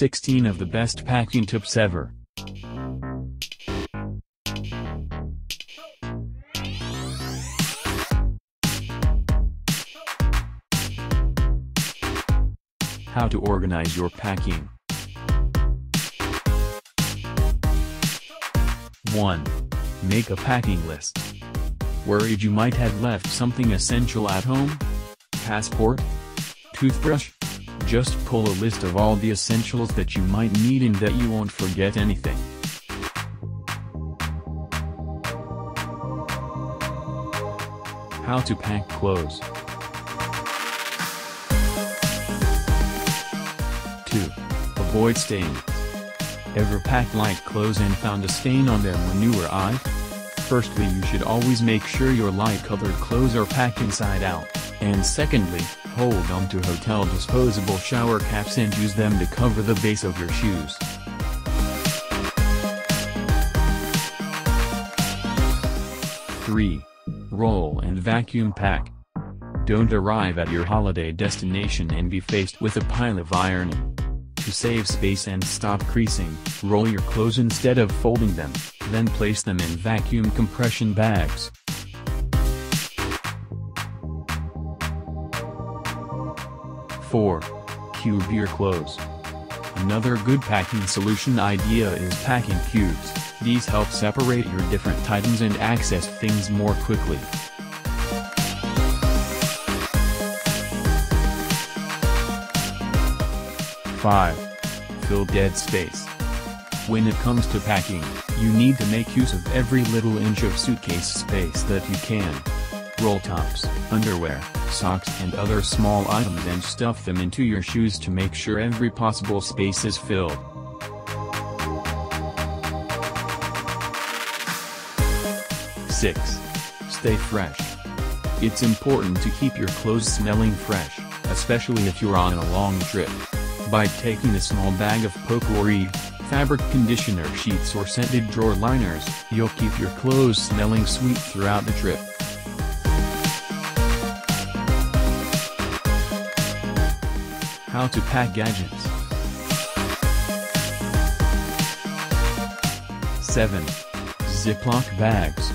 16 of the best packing tips ever. How to organize your packing. 1. Make a packing list. Worried you might have left something essential at home? Passport? Toothbrush? Just pull a list of all the essentials that you might need and that you won't forget anything. How to pack clothes. 2. Avoid stains. Ever packed light clothes and found a stain on them when you were out? Firstly, you should always make sure your light-colored clothes are packed inside out, and secondly, hold on to hotel disposable shower caps and use them to cover the base of your shoes. 3. Roll and vacuum pack. Don't arrive at your holiday destination and be faced with a pile of ironing. To save space and stop creasing, roll your clothes instead of folding them, then place them in vacuum compression bags. 4. Cube your clothes. Another good packing solution idea is packing cubes. These help separate your different items and access things more quickly. 5. Fill dead space. When it comes to packing, you need to make use of every little inch of suitcase space that you can. Roll tops, underwear, socks and other small items and stuff them into your shoes to make sure every possible space is filled. 6. Stay fresh. It's important to keep your clothes smelling fresh, especially if you're on a long trip. By taking a small bag of potpourri, fabric conditioner sheets or scented drawer liners, you'll keep your clothes smelling sweet throughout the trip. How to pack gadgets. 7. Ziploc bags.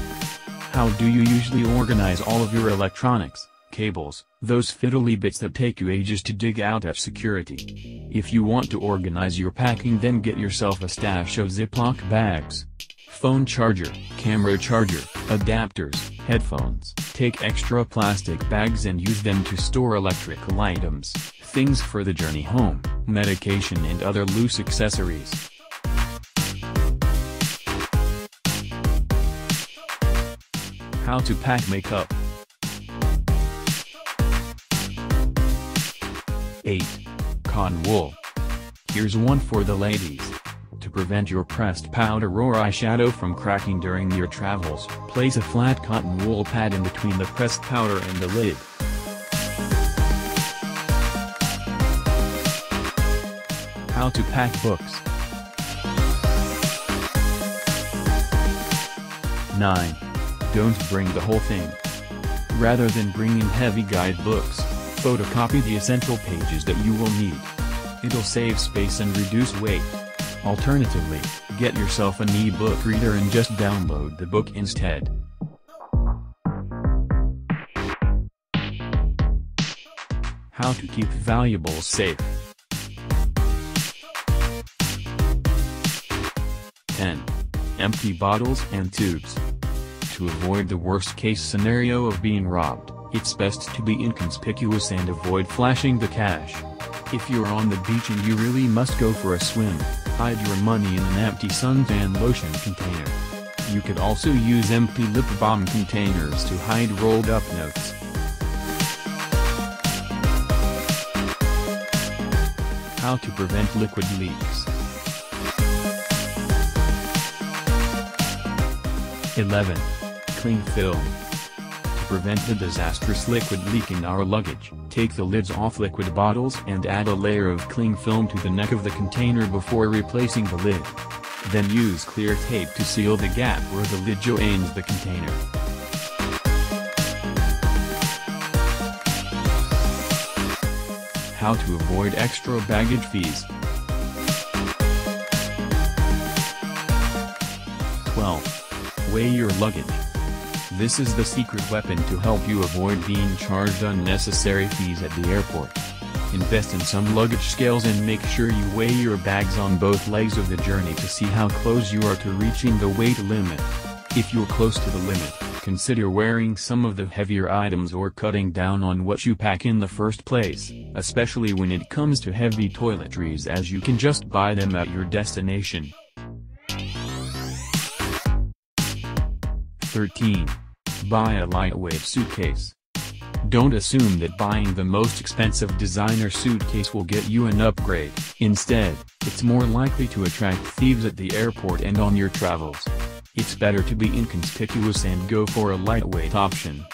How do you usually organize all of your electronics, cables, those fiddly bits that take you ages to dig out at security? If you want to organize your packing, then get yourself a stash of Ziploc bags. Phone charger, camera charger, adapters, headphones. Take extra plastic bags and use them to store electrical items, things for the journey home, medication and other loose accessories. How to pack makeup. 8. Cotton wool. Here's one for the ladies. To prevent your pressed powder or eyeshadow from cracking during your travels, place a flat cotton wool pad in between the pressed powder and the lid. How to pack books. 9. Don't bring the whole thing. Rather than bringing heavy guidebooks, photocopy the essential pages that you will need. It'll save space and reduce weight. Alternatively, get yourself an e-book reader and just download the book instead. How to keep valuables safe. 10. Empty bottles and tubes. To avoid the worst-case scenario of being robbed, it's best to be inconspicuous and avoid flashing the cash. If you're on the beach and you really must go for a swim, hide your money in an empty suntan lotion container. You could also use empty lip balm containers to hide rolled-up notes. How to prevent liquid leaks. 11. Cling film. To prevent the disastrous liquid leak in our luggage, take the lids off liquid bottles and add a layer of cling film to the neck of the container before replacing the lid. Then use clear tape to seal the gap where the lid joins the container. How to avoid extra baggage fees. 12. Weigh your luggage. This is the secret weapon to help you avoid being charged unnecessary fees at the airport. Invest in some luggage scales and make sure you weigh your bags on both legs of the journey to see how close you are to reaching the weight limit. If you're close to the limit, consider wearing some of the heavier items or cutting down on what you pack in the first place, especially when it comes to heavy toiletries, as you can just buy them at your destination. 13. Buy a lightweight suitcase. Don't assume that buying the most expensive designer suitcase will get you an upgrade. Instead, it's more likely to attract thieves at the airport and on your travels. It's better to be inconspicuous and go for a lightweight option.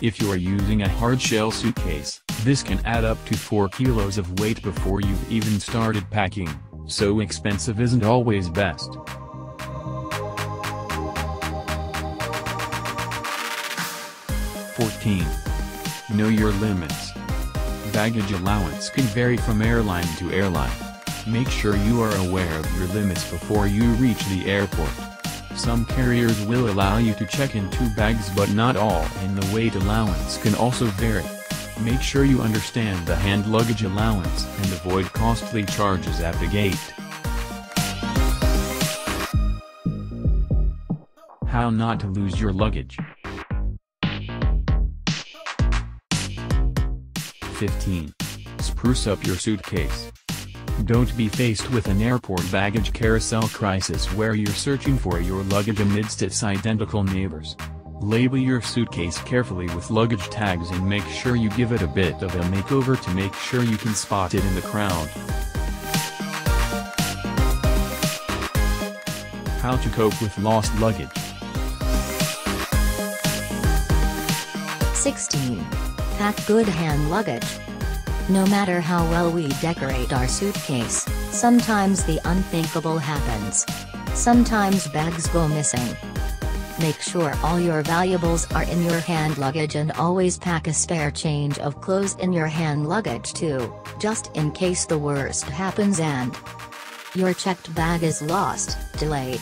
If you are using a hard-shell suitcase, this can add up to 4 kilos of weight before you've even started packing, so expensive isn't always best. 14. Know your limits. Baggage allowance can vary from airline to airline. Make sure you are aware of your limits before you reach the airport. Some carriers will allow you to check in 2 bags but not all, and the weight allowance can also vary. Make sure you understand the hand luggage allowance and avoid costly charges at the gate. How not to lose your luggage. 15. Spruce up your suitcase. Don't be faced with an airport baggage carousel crisis where you're searching for your luggage amidst its identical neighbors. Label your suitcase carefully with luggage tags and make sure you give it a bit of a makeover to make sure you can spot it in the crowd. How to cope with lost luggage. 16. Pack good hand luggage. No matter how well we decorate our suitcase, sometimes the unthinkable happens. Sometimes bags go missing. Make sure all your valuables are in your hand luggage and always pack a spare change of clothes in your hand luggage too, just in case the worst happens and your checked bag is lost, delayed.